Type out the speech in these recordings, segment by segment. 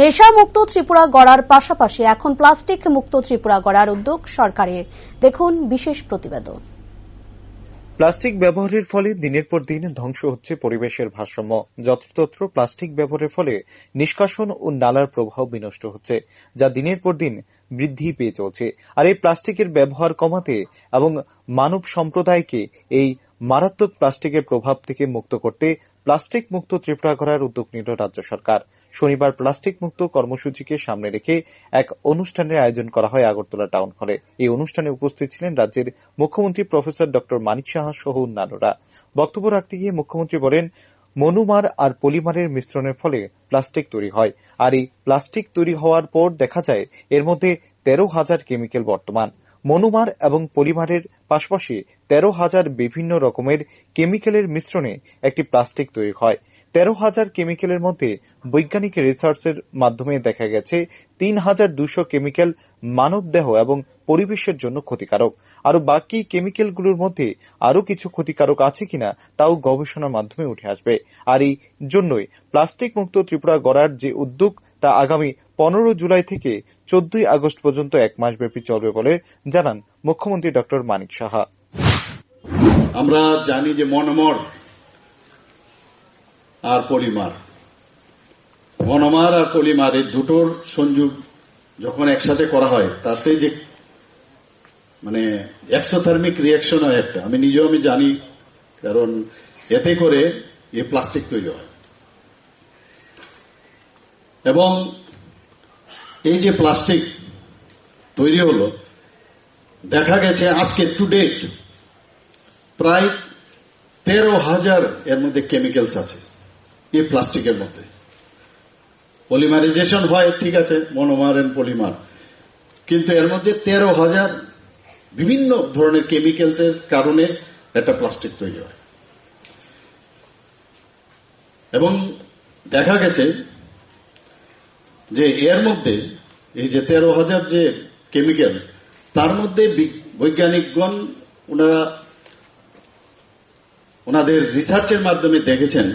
নেশামুক্ত ত্রিপুরা গড়ার পাশাপাশি এখন প্লাস্টিক মুক্ত ত্রিপুরা গড়ার উদ্যোগ সরকারের। দেখুন বিশেষ প্রতিবেদন। প্লাস্টিক ব্যবহারের ফলে দিনের পর দিন ধ্বংস হচ্ছে পরিবেশের ভারসাম্য। যত্রতত্র প্লাস্টিক ব্যবহারের ফলে নিষ্কাশন ও নালার প্রবাহ বিনষ্ট হচ্ছে, যা দিনের পর দিন বৃদ্ধি পেয়ে চলছে। আর এই প্লাস্টিকের ব্যবহার কমাতে এবং মানব সম্প্রদায়কে এই মারাত্মক প্লাস্টিকের প্রভাব থেকে মুক্ত করতে প্লাস্টিক মুক্ত ত্রিপুরা গড়ার উদ্যোগ নিল রাজ্য সরকার। শনিবার প্লাস্টিক মুক্ত কর্মসূচিকে সামনে রেখে এক অনুষ্ঠানের আয়োজন করা হয় আগরতলা টাউন হলে। এই অনুষ্ঠানে উপস্থিত ছিলেন রাজ্যের মুখ্যমন্ত্রী প্রফেসর ডক্টর মানিক সাহা সহ অন্যান্যরা। বক্তব্য রাখতে গিয়ে মুখ্যমন্ত্রী বলেন, মনোমার আর পলিমারের মিশ্রণের ফলে প্লাস্টিক তৈরি হয়, আর এই প্লাস্টিক তৈরি হওয়ার পর দেখা যায় এর মধ্যে 13,000 কেমিক্যাল বর্তমান। মনোমার এবং পলিমারের পাশাপাশি 13,000 বিভিন্ন রকমের কেমিক্যালের মিশ্রণে একটি প্লাস্টিক তৈরি হয়। 13,000 কেমিক্যালের মধ্যে বৈজ্ঞানিক রিসার্চের মাধ্যমে দেখা গেছে 3,200 কেমিক্যাল মানবদেহ এবং পরিবেশের জন্য ক্ষতিকারক। আরো বাকি কেমিক্যালগুলোর মধ্যে আরো কিছু ক্ষতিকারক আছে কিনা তাও গবেষণার মাধ্যমে উঠে আসবে। আর এই জন্যই প্লাস্টিক মুক্ত ত্রিপুরা গড়ার যে উদ্যোগ তা আগামী 15 জুলাই থেকে 14 আগস্ট পর্যন্ত 1 মাস ব্যাপী চলবে বলে জানান মুখ্যমন্ত্রী ডক্টর মানিক সাহা। আমরা জানি যে মনোমার আর পলিমার, মনোমার আর পলিমার এই দুটোর সংযোগ যখন একসাথে করা হয় তাতে যে এক্সোথার্মিক রিয়াকশন হয় একটা, আমি নিজেও জানি, কারণ এতে করে এই প্লাস্টিক তৈরি হয়। এবং এই যে প্লাস্টিক তৈরি হলো, দেখা গেছে আজকে টু ডেট প্রায় 13,000 এর মধ্যে কেমিক্যালস আছে এই প্লাস্টিকের মধ্যে। পলিমারাইজেশন হয়, ঠিক আছে, মনোমার এন্ড পলিমার, কিন্তু এর মধ্যে 13,000 বিভিন্ন ধরনের কেমিক্যালস এর কারণে একটা প্লাস্টিক তৈরি হয়। এবং দেখা গেছে যে এর মধ্যে এই যে 13,000 যে কেমিক্যাল, তার মধ্যে বৈজ্ঞানিকগণ ওনাদের রিসার্চের মাধ্যমে দেখেছেন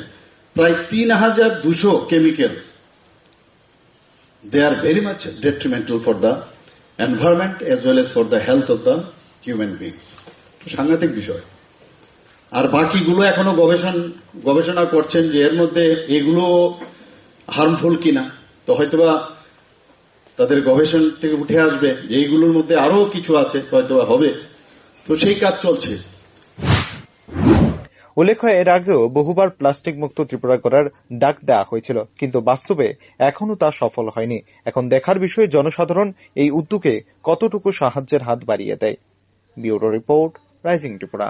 প্রায় 3,200 chemical they are very much detrimental for the environment as well as for the health of the human beings. সাংঘাতিক বিষয়। আর বাকিগুলো এখনো গবেষণা করছেন যে এর মধ্যে এগুলো হার্মফুল কিনা, তো হয়তোবা তাদের গবেষণা থেকে উঠে আসবে যে এইগুলোর মধ্যে আরো কিছু আছে, হয়তোবা হবে, তো সেই কাজ চলছে। উল্লেখ্য, এর আগেও বহুবার প্লাস্টিক মুক্ত ত্রিপুরা করার ডাক দেওয়া হয়েছিল, কিন্তু বাস্তবে এখনো তা সফল হয়নি। এখন দেখার বিষয় জনসাধারণ এই উদ্যোগে কতটুকু সাহায্যের হাত বাড়িয়ে দেয়। Bureau report, rising Tripura.